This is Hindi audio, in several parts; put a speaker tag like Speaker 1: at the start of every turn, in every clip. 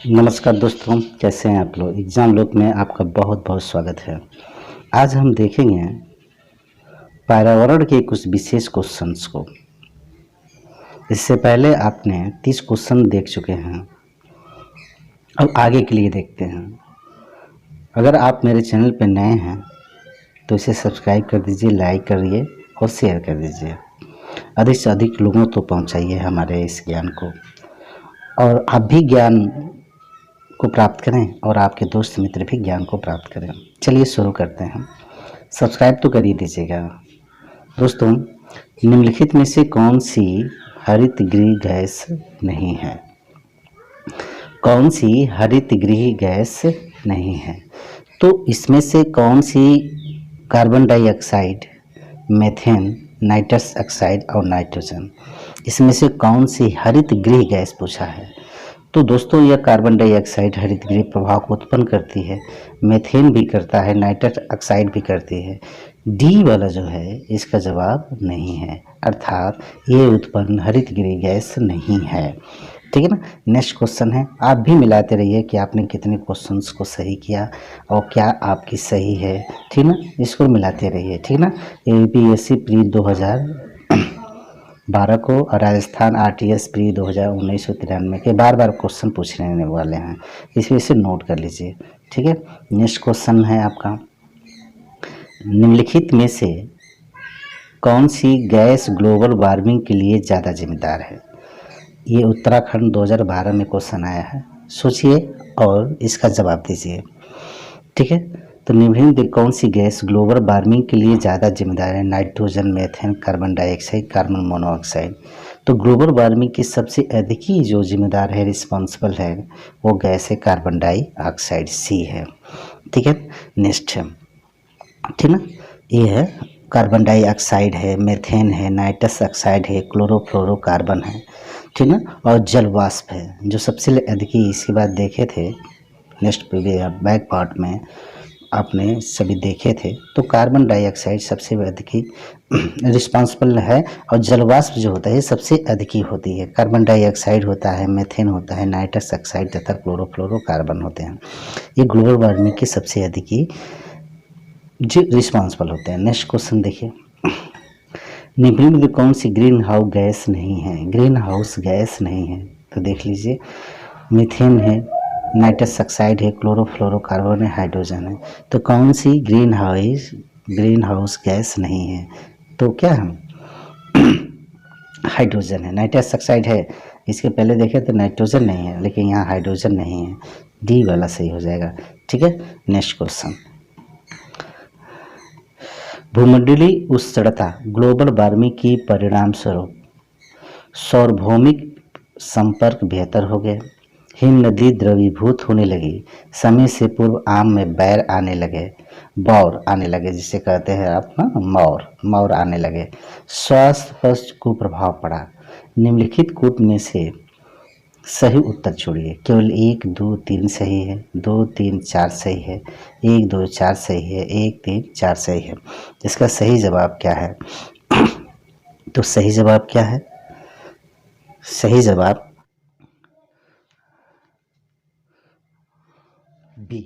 Speaker 1: नमस्कार दोस्तों, कैसे हैं आप लोग। एग्ज़ाम लोग में आपका बहुत बहुत स्वागत है। आज हम देखेंगे पर्यावरण के कुछ विशेष क्वेश्चंस को। इससे पहले आपने 30 क्वेश्चन देख चुके हैं। अब आगे के लिए देखते हैं। अगर आप मेरे चैनल पर नए हैं तो इसे सब्सक्राइब कर दीजिए, लाइक करिए और शेयर कर दीजिए। अधिक से अधिक लोगों तक पहुंचाइए हमारे इस ज्ञान को, और आप भी ज्ञान को प्राप्त करें और आपके दोस्त मित्र भी ज्ञान को प्राप्त करें। चलिए शुरू करते हैं। सब्सक्राइब तो कर ही दीजिएगा। दोस्तों, निम्नलिखित में से कौन सी हरित गृह गैस नहीं है? कौन सी हरित गृह गैस नहीं है? तो इसमें से कौन सी carbon dioxide, methane, nitrous oxide और नाइट्रोजन, इसमें से कौन सी हरित गृह गैस पूछा है? तो दोस्तों, यह कार्बन डाइऑक्साइड हरित गृह प्रभाव को उत्पन्न करती है, मीथेन भी करता है, नाइट्रस ऑक्साइड भी करती है। डी वाला जो है इसका जवाब नहीं है, अर्थात ये उत्पन्न हरित गृह गैस नहीं है। ठीक है ना। नेक्स्ट क्वेश्चन है, आप भी मिलाते रहिए कि आपने कितने क्वेश्चंस को सही किया और क्या आपकी सही है। ठीक ना, इसको मिलाते रहिए। ठीक ना। यूपीएससी प्री 2012 को और राजस्थान आरटीएस प्री 1993 के बार बार क्वेश्चन पूछने वाले हैं, इस वजह से नोट कर लीजिए। ठीक है। नेक्स्ट क्वेश्चन है आपका, निम्नलिखित में से कौन सी गैस ग्लोबल वार्मिंग के लिए ज़्यादा जिम्मेदार है? ये उत्तराखंड 2012 में क्वेश्चन आया है। सोचिए और इसका जवाब दीजिए। ठीक है। तो निम्नलिखित में कौन सी गैस ग्लोबल वार्मिंग के लिए ज़्यादा जिम्मेदार है? Nitrogen, methane, carbon dioxide, carbon monoxide. तो ग्लोबल वार्मिंग की सबसे अधिक ही जो जिम्मेदार है, रिस्पॉन्सिबल है, वो गैस है कार्बन डाइऑक्साइड, सी है। ठीक है। नेक्स्ट है, ठीक ना, ये है कार्बन डाइऑक्साइड है, मीथेन है, नाइट्रस ऑक्साइड है, क्लोरोफ्लोरोकार्बन है। ठीक ना। और जल वाष्प है जो सबसे अधिक ही। इसके बाद देखे थे नेक्स्ट बैक पार्ट में आपने सभी देखे थे, तो कार्बन डाइऑक्साइड सबसे अधिक ही रिस्पॉन्सिबल है, और जल वाष्प जो होता है सबसे अधिक ही होती है। कार्बन डाइऑक्साइड होता है, मीथेन होता है, नाइट्रस ऑक्साइड तथा क्लोरोफ्लोरोकार्बन होते हैं। ये ग्लोबल वार्मिंग की सबसे अधिक ही जी रिस्पॉन्सिबल होते हैं। नेक्स्ट क्वेश्चन देखिए, निम्नलिखित में कौन सी ग्रीन हाउस गैस नहीं है? ग्रीन हाउस गैस नहीं है तो देख लीजिए, मीथेन है, नाइट्रस ऑक्साइड है, क्लोरोफ्लोरोकार्बन है, हाइड्रोजन है। तो कौन सी ग्रीन हाउस गैस नहीं है? तो क्या है? हाइड्रोजन है। नाइट्रस ऑक्साइड है, इसके पहले देखें तो नाइट्रोजन नहीं है, लेकिन यहाँ हाइड्रोजन नहीं है। डी वाला सही हो जाएगा। ठीक है। नेक्स्ट क्वेश्चन, भूमंडलीय उष्णता ग्लोबल वार्मिंग की परिणाम स्वरूप सार्वभौमिक संपर्क बेहतर हो गए, हिम नदी द्रवीभूत होने लगी, समय से पूर्व आम में बैर आने लगे, बौर आने लगे, जिसे कहते हैं आप ना मौर, मौर आने लगे, स्वास्थ्य पर कुप्रभाव पड़ा। निम्नलिखित कूट में से सही उत्तर छोड़िए। केवल 1, 2, 3 सही है, 2, 3, 4 सही है, 1, 2, 4 सही है, 1, 3, 4 सही है। इसका सही जवाब क्या है? तो सही जवाब क्या है? सही जवाब बी।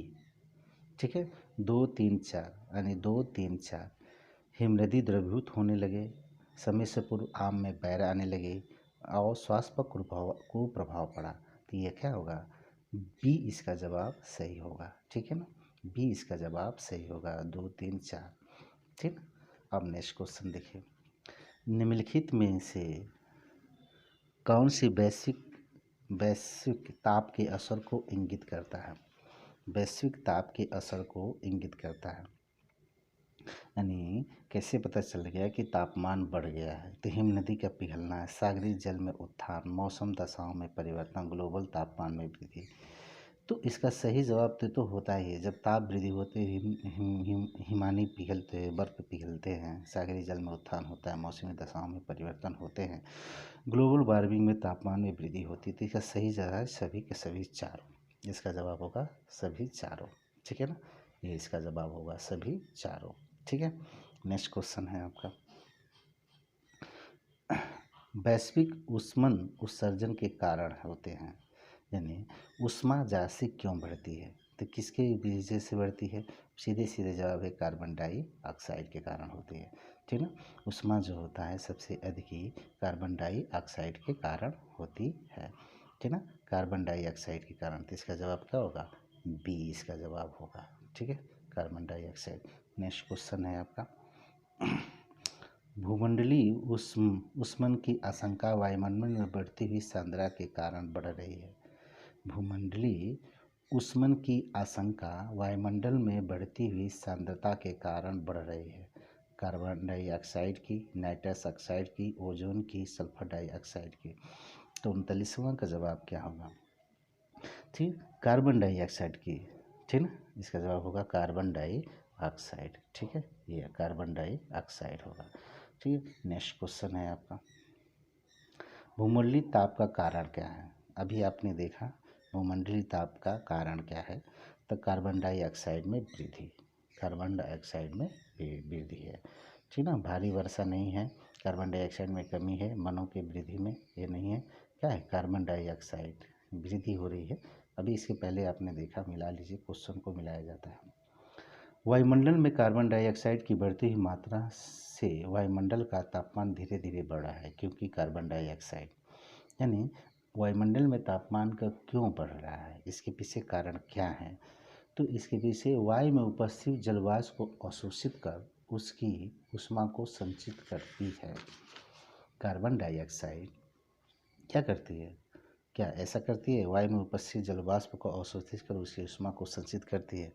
Speaker 1: ठीक है। 2, 3, 4 यानी 2, 3, 4, हिमनदी द्रवीभूत होने लगे, समय से पूर्व आम में बैर आने लगे और स्वास्थ्य पर कुप्रभाव पड़ा। तो ये क्या होगा? बी इसका जवाब सही होगा। ठीक है ना। बी इसका जवाब सही होगा। 2, 3, 4। ठीक। अब नेक्स्ट क्वेश्चन देखिए, निम्नलिखित में से कौन सी वैश्विक ताप के असर को इंगित करता है? वैश्विक ताप के असर को इंगित करता है, यानी कैसे पता चल गया कि तापमान बढ़ गया है? तो हिम नदी का पिघलना है, सागरीय जल में उत्थान, मौसम दशाओं में परिवर्तन, ग्लोबल तापमान में वृद्धि। तो इसका सही जवाब तो होता ही है। जब ताप वृद्धि होती है, हिमानी पिघलते हैं, बर्फ पिघलते हैं, सागरीय जल में उत्थान होता है, मौसमी दशाओं में परिवर्तन होते हैं, ग्लोबल वार्मिंग में तापमान में वृद्धि होती है। तो इसका सही जवाब है सभी के सभी चारों। इसका जवाब होगा सभी चारों। ठीक है ना। ये इसका जवाब होगा सभी चारों। ठीक है। नेक्स्ट क्वेश्चन है आपका, वैश्विक ऊष्मन उत्सर्जन के कारण होते हैं। यानी ऊष्माजासी क्यों बढ़ती है? तो किसके वजह से बढ़ती है? सीधे सीधे जवाब है कार्बन डाइऑक्साइड के कारण होती है। ठीक ना? ऊष्मा जो होता है सबसे अधिक ही कार्बन डाइऑक्साइड के कारण होती है। ठीक ना? कार्बन डाइऑक्साइड के कारण। तो इसका जवाब क्या होगा? बी इसका जवाब होगा। ठीक है, कार्बन डाइऑक्साइड। नेक्स्ट क्वेश्चन है आपका, भूमंडलीय ऊष्मन की आशंका वायुमंडल में बढ़ती हुई सांद्रता के कारण बढ़ रही है। भूमंडलीय ऊष्मन की आशंका वायुमंडल में बढ़ती हुई सांद्रता के कारण बढ़ रही है। कार्बन डाइऑक्साइड की, नाइट्रस ऑक्साइड की, ओजोन की, सल्फर डाइऑक्साइड की। तो 39वां का जवाब क्या होगा? ठीक, कार्बन डाइऑक्साइड की। ठीक ना? इसका जवाब होगा कार्बन डाइऑक्साइड। ठीक है, ये कार्बन डाइऑक्साइड होगा। ठीक है, नेक्स्ट क्वेश्चन है आपका, भूमंडलीय ताप का कारण क्या है? अभी आपने देखा भूमंडलीय ताप का कारण क्या है, तो कार्बन डाइऑक्साइड में वृद्धि, कार्बन डाइऑक्साइड में वृद्धि है। ठीक ना? भारी वर्षा नहीं है, कार्बन डाइऑक्साइड में कमी है, वनों की वृद्धि में ये नहीं है, क्या है? कार्बन डाइऑक्साइड वृद्धि हो रही है। अभी इसके पहले आपने देखा, मिला लीजिए, क्वेश्चन को मिलाया जाता है। वायुमंडल में कार्बन डाइऑक्साइड की बढ़ती हुई मात्रा से वायुमंडल का तापमान धीरे धीरे बढ़ रहा है, क्योंकि कार्बन डाइऑक्साइड, यानी वायुमंडल में तापमान का क्यों बढ़ रहा है, इसके पीछे कारण क्या है? तो इसके पीछे वायु में उपस्थित जलवाष्प को अवशोषित कर उसकी ऊष्मा को संचित करती है। कार्बन डाइऑक्साइड क्या करती है? क्या ऐसा करती है? वायु में उपस्थित जलवाष्प को अवशोषित कर उसकी ऊष्मा को संचित करती है?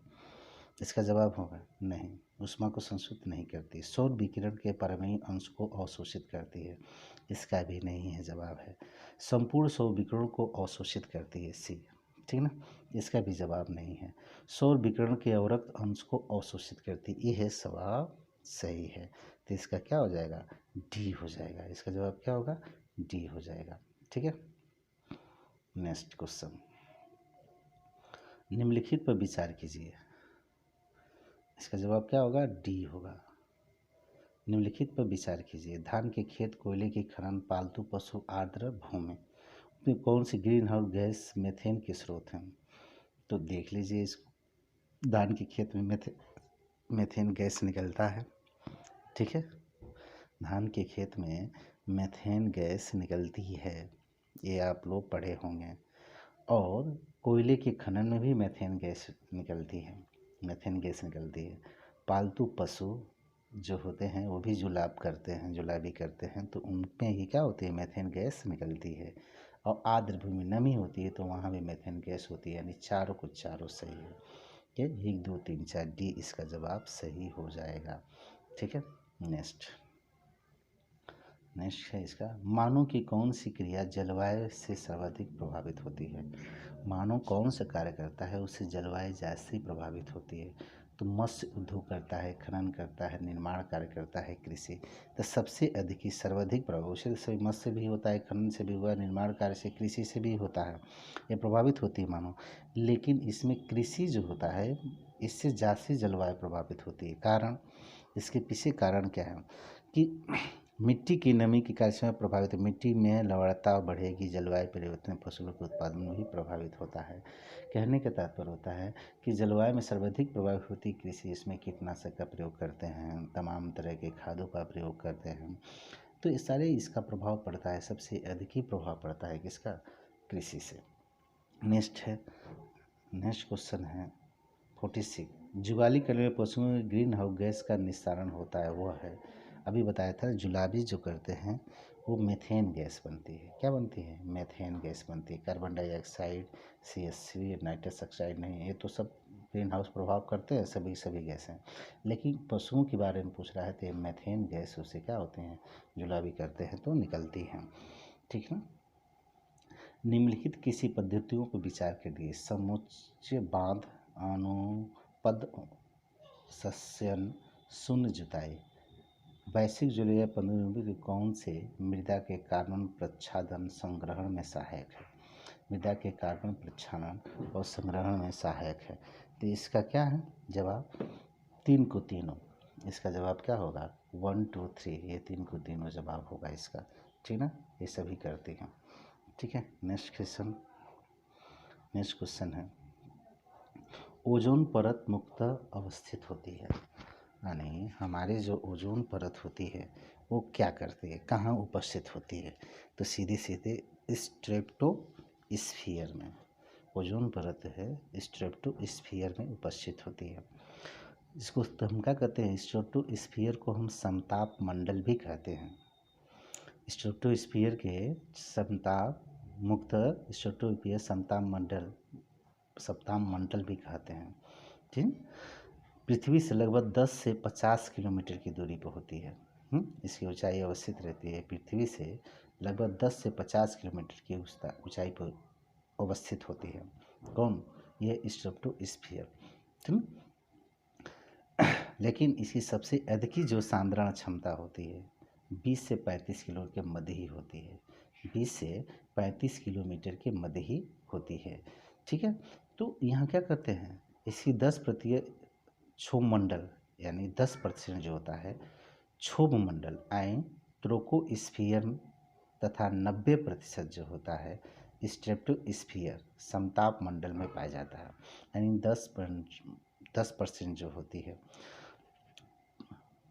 Speaker 1: इसका जवाब होगा नहीं, ऊष्मा को संशोधित नहीं करती। सौर विकिरण के परमाणु अंश को अवशोषित करती है, इसका भी नहीं है, जवाब है संपूर्ण सौर विकिरण को अवशोषित करती है, सी। ठीक ना? इसका भी जवाब नहीं है, सौर विकिरण के अवरक्त अंश को अवशोषित करती, ये है जवाब सही है। तो इसका क्या हो जाएगा? डी हो जाएगा। इसका जवाब क्या होगा? डी हो जाएगा। ठीक है, नेक्स्ट क्वेश्चन, निम्नलिखित पर विचार कीजिए। इसका जवाब क्या होगा? डी होगा। निम्नलिखित पर विचार कीजिए, धान के खेत, कोयले की खनन, पालतू पशु, आर्द्र भूमि में कौन सी ग्रीन हाउस गैस मीथेन के स्रोत हैं? तो देख लीजिए, इस धान के खेत में मीथेन गैस निकलता है। ठीक है, धान के खेत में मीथेन गैस निकलती है, ये आप लोग पढ़े होंगे। और कोयले के खनन में भी मीथेन गैस निकलती है, मीथेन गैस निकलती है। पालतू पशु जो होते हैं वो भी जुलाब करते हैं, जुलाबी करते हैं, तो उनमें ही क्या होती है? मीथेन गैस निकलती है। और आर्द्र भूमि नमी होती है तो वहाँ भी मीथेन गैस होती है, यानी चारों को चारों सही है। ये 1 2 3 4 डी इसका जवाब सही हो जाएगा। ठीक है, नेक्स्ट है इसका, मानव की कौन सी क्रिया जलवायु से सर्वाधिक प्रभावित होती है? मानव कौन सा कार्य करता है उससे जलवायु ज़्यादा प्रभावित होती है? तो मत्स्य उद्योग करता है, खनन करता है, निर्माण कार्य करता है, कृषि। तो सबसे अधिक ही सर्वाधिक प्रभाव उसे से मत्स्य भी होता है, खनन से भी हुआ, निर्माण कार्य से, कृषि से भी होता है, ये प्रभावित होती है मानव। लेकिन इसमें कृषि जो होता है इससे ज़्यादा जलवायु प्रभावित होती है। कारण, इसके पीछे कारण क्या है कि मिट्टी की नमी की कार्य में प्रभावित है, मिट्टी में लवणता बढ़ेगी, जलवायु परिवर्तन फसलों के उत्पादन में भी प्रभावित होता है। कहने का तात्पर्य होता है कि जलवायु में सर्वाधिक प्रभावित होती कृषि, इसमें कीटनाशक का प्रयोग करते हैं, तमाम तरह के खादों का प्रयोग करते हैं, तो इस सारे इसका प्रभाव पड़ता है, सबसे अधिक ही प्रभाव पड़ता है किसका? कृषि से। नेक्स्ट क्वेश्चन है 46, जुगाली करने में पशुओं में ग्रीन हाउस गैस का निस्तारण होता है, वह है, अभी बताया था, जुलाबी जो करते हैं वो मीथेन गैस बनती है। क्या बनती है? मीथेन गैस बनती है। Carbon dioxide, CH3, nitrous oxide नहीं, ये तो सब ग्रीन हाउस प्रभाव करते हैं, सभी गैस हैं। लेकिन पशुओं के बारे में पूछ रहा है तो मीथेन गैस उससे क्या होते हैं? जुलाबी करते हैं तो निकलती हैं। ठीक है, निम्नलिखित किसी पद्धतियों पर विचार करिए, समुच्चय बांध, अनुपद सस्यन, शून्य जुताई। वैश्विक जलीय पनडुब्बी के कौन से मृदा के कार्बन प्रच्छादन संग्रहण में सहायक है? मृदा के कार्बन प्रच्छादन और संग्रहण में सहायक है। तो इसका क्या है जवाब? 3 को तीनों। इसका जवाब क्या होगा? 1 2 3, ये 3 को तीनों जवाब होगा इसका। ठीक ना? ये सभी करते हैं। ठीक है, नेक्स्ट क्वेश्चन, नेक्स्ट क्वेश्चन है, ओजोन परत मुक्त अवस्थित होती है, यानी हमारी जो ओजोन परत होती है वो क्या करती है, कहाँ उपस्थित होती है? तो सीधे सीधे स्ट्रेटोस्फीयर में ओजोन परत है स्ट्रेटोस्फीयर में उपस्थित होती है। इसको तो हम क्या कहते हैं, स्ट्रेटोस्फीयर को हम समताप मंडल भी कहते हैं। स्ट्रेटोस्फीयर के समताप मुक्त स्ट्रेटोस्फीयर समताप मंडल भी कहते हैं। ठीक, पृथ्वी से लगभग 10 से 50 किलोमीटर की दूरी पर होती है। इसकी ऊंचाई अवस्थित रहती है, पृथ्वी से लगभग 10 से 50 किलोमीटर की ऊंचाई पर अवस्थित होती है। कौन? ये स्ट्रेटोस्फीयर। ठीक, लेकिन इसकी सबसे अधिक जो सांद्रण क्षमता होती है 20 से 35 किलो के मध्य ही होती है, 20 से 35 किलोमीटर के मध्य ही होती है। ठीक है, तो यहाँ क्या करते हैं, इसकी 10% क्षोभ मंडल यानी 10% जो होता है क्षोभ मंडल ट्रोपोस्फियर तथा 90% जो होता है स्ट्रेटोस्फियर समताप मंडल में पाया जाता है। यानी 10% जो होती है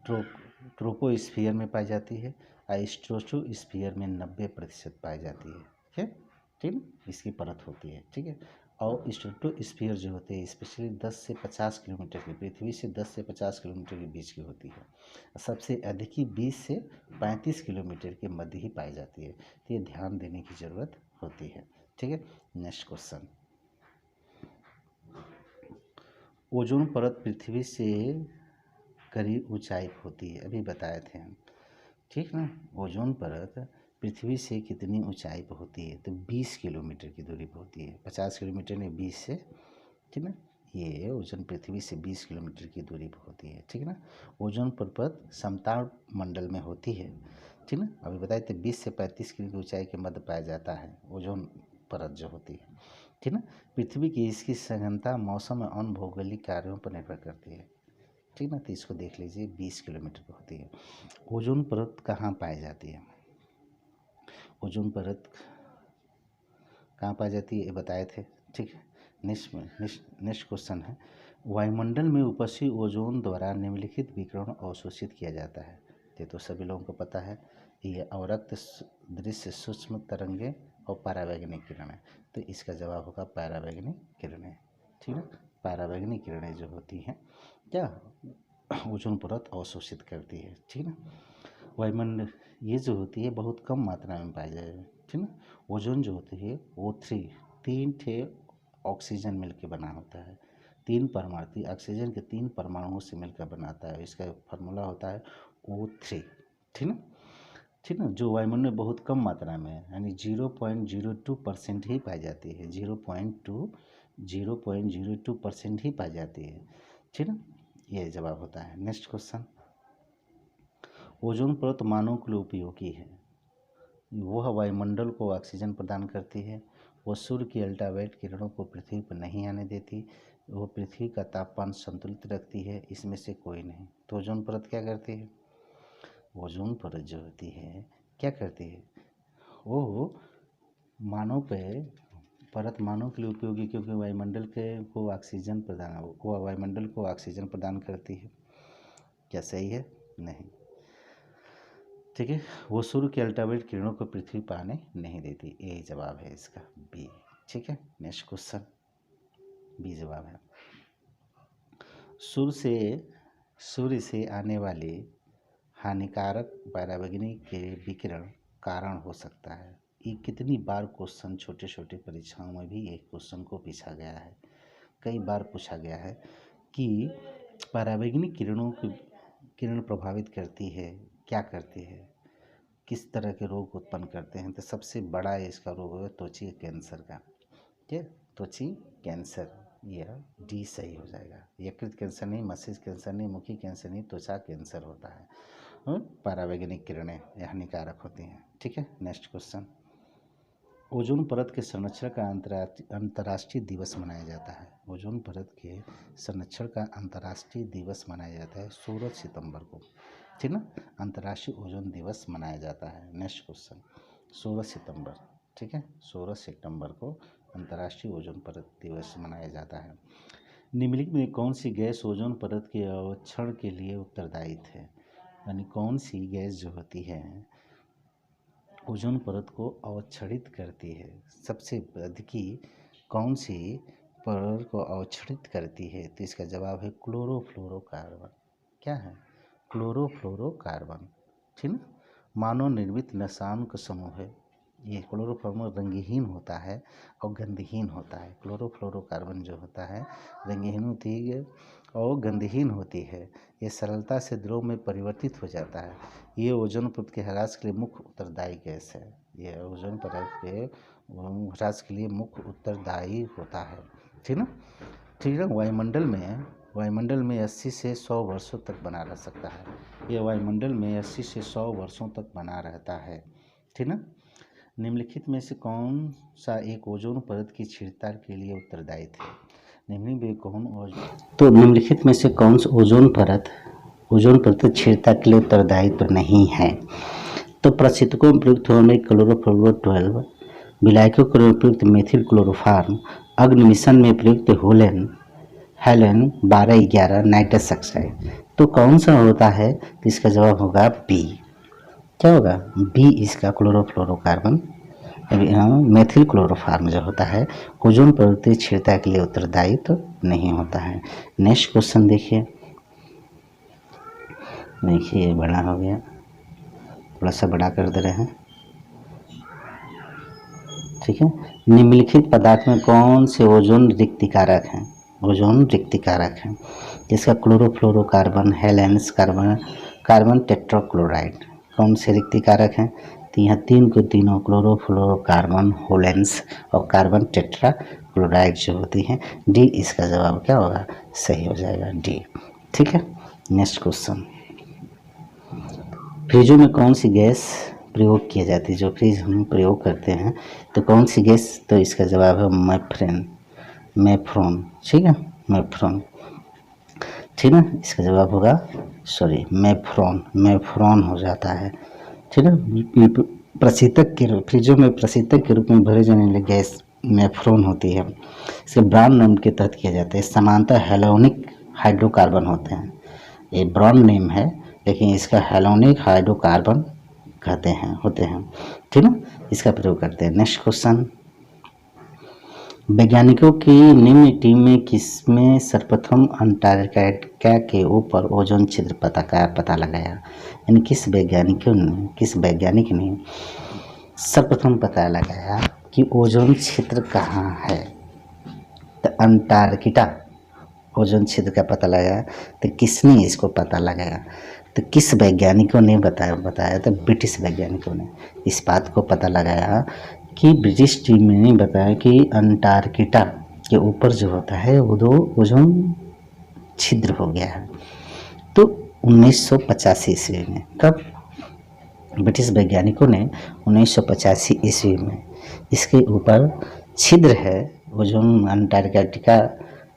Speaker 1: ट्रोपोस्फियर में पाई जाती है और स्ट्रेटोस्फियर में 90% पाई जाती है। ठीक, इसकी परत होती है। ठीक है, और स्ट्रेटोस्फियर जो होते हैं स्पेशली 10 से 50 किलोमीटर की, पृथ्वी से 10 से 50 किलोमीटर के बीच की होती है। सबसे अधिक ही 20 से 35 किलोमीटर के मध्य ही पाई जाती है। तो ये ध्यान देने की ज़रूरत होती है। ठीक है, नेक्स्ट क्वेश्चन, ओजोन परत पृथ्वी से करीब ऊंचाई होती है, अभी बताए थे हम। ठीक ना, ओजोन परत पृथ्वी से कितनी ऊंचाई पर होती है? तो 20 किलोमीटर की दूरी पर होती है। 50 किलोमीटर नहीं, 20 से। ठीक ना, ये ओजोन पृथ्वी से 20 किलोमीटर की दूरी पर होती है। ठीक ना, ओजोन परत समताप मंडल में होती है। ठीक ना, अभी बताए थे 20 से 35 किलो की ऊंचाई के मध्य पाया जाता है ओजोन परत जो होती है। ठीक ना, पृथ्वी की इसकी सघनता मौसम और अन्य भौगोलिक कार्यों पर निर्भर करती है। ठीक ना, तो इसको देख लीजिए 20 किलोमीटर पर होती है। ओजोन परत कहाँ पाई जाती है? ओजोन परत कहाँ पाई जाती है ये बताए थे। ठीक है, नेक्स्ट क्वेश्चन है, वायुमंडल में उपस्थित ओजोन द्वारा निम्नलिखित विकिरण अवशोषित किया जाता है। ये तो सभी लोगों को पता है, ये अवरक्त दृश्य सूक्ष्म तरंगे और परावैंगनिक किरणें। तो इसका जवाब होगा परावैंगनिक किरणें। ठीक है, परावैंगनिक किरणें जो होती हैं क्या ओजोन परत अवशोषित करती है। ठीक है, वायुमंडल ये जो होती है बहुत कम मात्रा में पाई जाएगी। ठीक ना, ओजोन जो होती है वो 3 ठे ऑक्सीजन मिलकर बना होता है, 3 परमाणु ऑक्सीजन के 3 परमाणुओं से मिलकर बनाता है। इसका फार्मूला होता है O3। ठीक ना, ठीक ना, जो वायुमंडल में बहुत कम मात्रा में है, यानी 0.02% ही पाई जाती है, 0.02% ही पाई जाती है। ठीक ना, ये जवाब होता है। नेक्स्ट क्वेश्चन, ओजोन परत मानव के लिए उपयोगी है। वह वायुमंडल को ऑक्सीजन प्रदान करती है, वह सूर्य की अल्ट्रावायलेट किरणों को पृथ्वी पर नहीं आने देती, वह पृथ्वी का तापमान संतुलित रखती है, इसमें से कोई नहीं। तो ओजोन परत क्या करती है? ओजोन परत जो होती है क्या करती है, वो मानव पे परत मानव के लिए उपयोगी, क्योंकि वायुमंडल के को ऑक्सीजन प्रदान वो वायुमंडल को ऑक्सीजन प्रदान करती है। क्या सही है? नहीं। ठीक है, वो सूर्य के अल्ट्रावायलेट किरणों को पृथ्वी पर आने नहीं देती। यही जवाब है इसका, बी। ठीक है, नेक्स्ट क्वेश्चन, बी जवाब है। सूर्य से आने वाले हानिकारक पराबैंगनी के विकिरण कारण हो सकता है। ये कितनी बार क्वेश्चन छोटे छोटे परीक्षाओं में भी एक क्वेश्चन को पूछा गया है, कई बार पूछा गया है कि पराबैंगनी किरण प्रभावित करती है, क्या करती है, किस तरह के रोग उत्पन्न करते हैं। तो सबसे बड़ा इसका रोग है त्वचा कैंसर का। ठीक है, त्वचा कैंसर, यह डी सही हो जाएगा। यकृत कैंसर नहीं, मस्तिष्क कैंसर नहीं, मुखी कैंसर नहीं, त्वचा कैंसर होता है। और परावैंगनिक किरणें हानिकारक होती हैं। ठीक है, नेक्स्ट क्वेश्चन, ओजोन परत के संरक्षण का अंतर्राष्ट्रीय दिवस मनाया जाता है। ओजोन परत के संरक्षण का अंतर्राष्ट्रीय दिवस मनाया जाता है 16 सितंबर को। ठीक ना, अंतर्राष्ट्रीय ओजोन दिवस मनाया जाता है। नेक्स्ट क्वेश्चन, 16 सितंबर। ठीक है, 16 सितंबर को अंतर्राष्ट्रीय ओजोन परत दिवस मनाया जाता है। निम्नलिखित में कौन सी गैस ओजोन परत के अवक्षण के लिए उत्तरदायी है? यानी कौन सी गैस जो होती है ओजोन परत को अवक्षणित करती है? सबसे अधिक कौन सी परत को अवक्षणित करती है? तो इसका जवाब है क्लोरोफ्लोरोकार्बन। क्या है? क्लोरोफ्लोरोकार्बन। ठीक ना। मानव निर्मित रसायनों का समूह है। ये क्लोरोफॉर्म रंगहीन होता है और गंधहीन होता है। क्लोरोफ्लोरोकार्बन जो होता है रंगहीन होती है और गंधहीन होती है। ये सरलता से द्रव में परिवर्तित हो जाता है। ये ओजोन परत के ह्रास के लिए मुख्य उत्तरदायी गैस है। ये ओजोन परत के ह्रास के लिए मुख्य उत्तरदायी होता है। ठीक ना। ठीक है। वायुमंडल में 80 से 100 वर्षों तक बना रह सकता है। यह वायुमंडल में 80 से 100 वर्षों तक बना रहता है। ठीक ना। निम्नलिखित में से कौन सा एक ओजोन परत की छीड़ताड़ के लिए उत्तरदायी थे? निम्नलिखित में से कौन सा ओजोन परत छीड़ताड़ के लिए उत्तरदायी तो नहीं है? तो प्रशीतकों में प्रयुक्त होने क्लोरोफ्लोरो 12, विलायकों में प्रयुक्त मेथिल क्लोरोफॉर्म, अग्नि मिशन में प्रयुक्त हेलेन 1211 नाइट्रस ऑक्साइड। तो कौन सा होता है? तो इसका जवाब होगा बी। क्या होगा? बी इसका क्लोरोफ्लोरोकार्बन मेथिल क्लोरोफॉर्म जो होता है ओजोन परत की छीड़ताड़ के लिए उत्तरदायी तो नहीं होता है। नेक्स्ट क्वेश्चन देखिए बड़ा हो गया, थोड़ा सा बड़ा कर दे रहे हैं। ठीक है। निम्नलिखित पदार्थ में कौन से ओजोन रिक्तिकारक हैं? जिसका क्लोरोफ्लोरोकार्बन, हेलेन्स कार्बन टेट्राक्लोराइड कौन से रिक्तिकारक हैं? तो यहाँ तीनों क्लोरोफ्लोरोकार्बन, होलेंस और कार्बन टेट्राक्लोराइड जो होती हैं। डी इसका जवाब क्या होगा? सही हो जाएगा डी। ठीक है। नेक्स्ट क्वेश्चन, फ्रिजों में कौन सी गैस प्रयोग की जाती है? जो फ्रिज हम प्रयोग करते हैं तो कौन सी गैस? तो इसका जवाब है मेफ्रॉन। ठीक है, मेफ्रॉन। ठीक है, इसका जवाब होगा मेफ्रॉन हो जाता है। ठीक है। प्रशीतक के फ्रिजों में प्रशीतक के रूप में भरे जाने वाली गैस मेफ्रॉन होती है। इसे ब्रांड नेम के तहत किया जाता है। समानतः हेलोनिक हाइड्रोकार्बन होते हैं। ये ब्रांड नेम है लेकिन इसका हेलोनिक हाइड्रोकार्बन होते हैं। ठीक है, इसका प्रयोग करते हैं। नेक्स्ट क्वेश्चन, वैज्ञानिकों की निम्न टीम में किसमें सर्वप्रथम अंटार्कटिका के ऊपर ओजोन छिद्र पता लगाया? यानी किस वैज्ञानिक ने सर्वप्रथम पता लगाया कि ओजोन छिद्र कहाँ है? तो अंटार्कटिका ओजोन छिद्र का पता लगाया। तो किसने इसको पता लगाया? तो किस वैज्ञानिकों ने बताया? तो ब्रिटिश वैज्ञानिकों ने इस बात को पता लगाया कि ब्रिटिश टीम ने बताया कि अंटार्कटिका के ऊपर जो होता है वो दो ओजोन छिद्र हो गया है। तो 1985 ईस्वी में, कब? ब्रिटिश वैज्ञानिकों ने 1985 ईस्वी में इसके ऊपर छिद्र है ओजोन,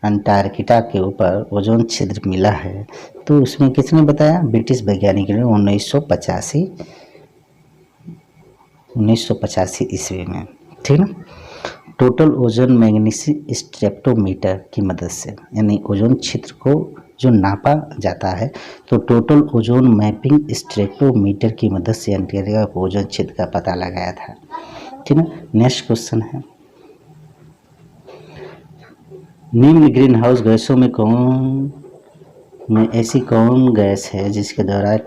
Speaker 1: अंटार्कटिका के ऊपर ओजोन छिद्र मिला है। तो उसमें किसने बताया? ब्रिटिश वैज्ञानिक ने 1985 ईस्वी में। ठीक ना। टोटल ओजोन मैग्नीफिक स्पेक्ट्रोमीटर की मदद से, यानी ओजोन छिद्र को जो नापा जाता है तो टोटल ओजोन मैपिंग स्पेक्ट्रोमीटर की मदद से अंटार्कटिका को ओजोन छिद्र का पता लगाया था। ठीक है। नेक्स्ट क्वेश्चन है, निम्न ग्रीन हाउस गैसों में ऐसी कौन गैस है जिसके द्वारा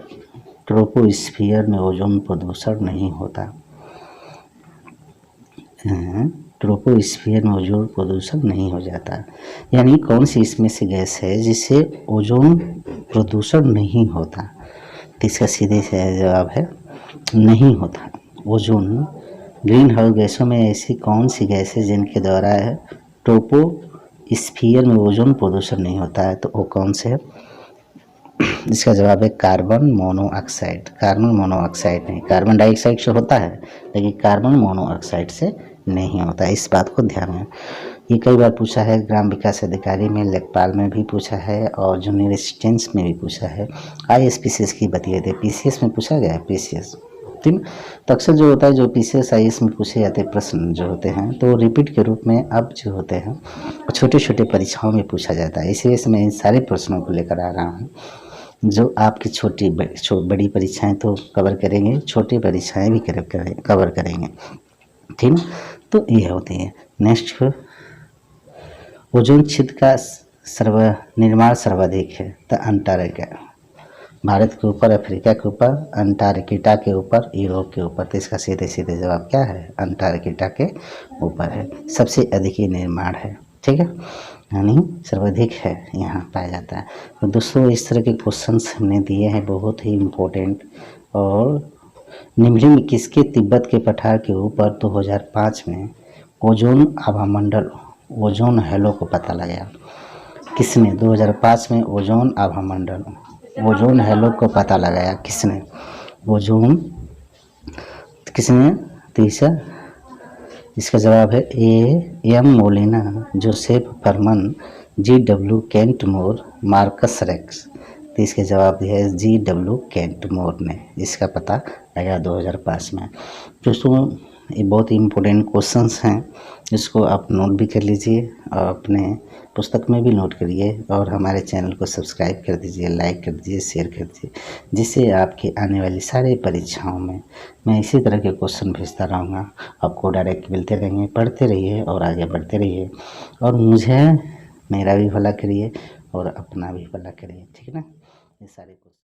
Speaker 1: ट्रोपोस्फीयर में ओजोन प्रदूषण नहीं होता? ट्रोपोस्फीयर में ओजोन प्रदूषण नहीं हो जाता, यानी कौन सी इसमें से गैस है जिससे ओजोन प्रदूषण नहीं होता? तो इसका सीधे से जवाब है नहीं होता। ओजोन ग्रीन हाउस गैसों में ऐसी कौन सी गैस है जिनके द्वारा ट्रोपोस्फीयर में ओजोन प्रदूषण नहीं होता है? तो वो कौन से है? इसका जवाब है कार्बन मोनोऑक्साइड। नहीं, कार्बन डाइऑक्साइड से होता है लेकिन कार्बन मोनोऑक्साइड से नहीं होता। इस बात को ध्यान में, ये कई बार पूछा है, ग्राम विकास अधिकारी में, लेखपाल में भी पूछा है और जूनियर असिस्टेंट्स में भी पूछा है। ISPCS की बतिए थे, PCS में पूछा गया है। PCS ठीक। तो अक्सर जो होता है, जो पीसीएस आईएएस में पूछे जाते प्रश्न जो होते हैं, तो रिपीट के रूप में अब जो होते हैं छोटे छोटे परीक्षाओं में पूछा जाता है। इसी वजह से मैं इन सारे प्रश्नों को लेकर आ रहा हूँ। जो आपकी छोटी बड़ी परीक्षाएं तो कवर करेंगे, छोटी परीक्षाएं भी कवर करेंगे। ठीक। तो ये होती है। नेक्स्ट, ओजोन छिद्र का निर्माण सर्वाधिक है तो अंटार्कटिका, भारत के ऊपर, अफ्रीका के ऊपर, अंटार्कटिका के ऊपर, यूरोप के ऊपर। तो इसका सीधे सीधे जवाब क्या है? अंटार्कटिका के ऊपर है, सबसे अधिक ही निर्माण है। ठीक है, यानी सर्वाधिक है, यहाँ पाया जाता है। तो दोस्तों इस तरह के क्वेश्चंस हमने दिए हैं, बहुत ही इम्पोर्टेंट। और निम्नलिखित किसके तिब्बत के पठार के ऊपर 2005 में ओजोन आभामंडल, ओजोन हैलो को पता लगा? किसने 2005 में ओजोन आभामंडल, ओजोन हैलो को पता लगाया? किसने? ओजोन किसने? तीसरा, इसका जवाब है A M Molina, Joseph Farman, G W Kentmore, Marcus Rex. तो इसके जवाब दिया है जी डब्ल्यू केंटमोर ने इसका पता लगाया 2005 में। दोस्तों ये बहुत ही इम्पोर्टेंट क्वेश्चंस हैं, इसको आप नोट भी कर लीजिए और अपने पुस्तक में भी नोट करिए, और हमारे चैनल को सब्सक्राइब कर दीजिए, लाइक कर दीजिए, शेयर कर दीजिए, जिससे आपके आने वाली सारे परीक्षाओं में मैं इसी तरह के क्वेश्चन भेजता रहूँगा। आपको डायरेक्ट मिलते रहेंगे, पढ़ते रहिए और आगे बढ़ते रहिए, और मुझे मेरा भी भला करिए और अपना भी भला करिए। ठीक है ना? ये सारे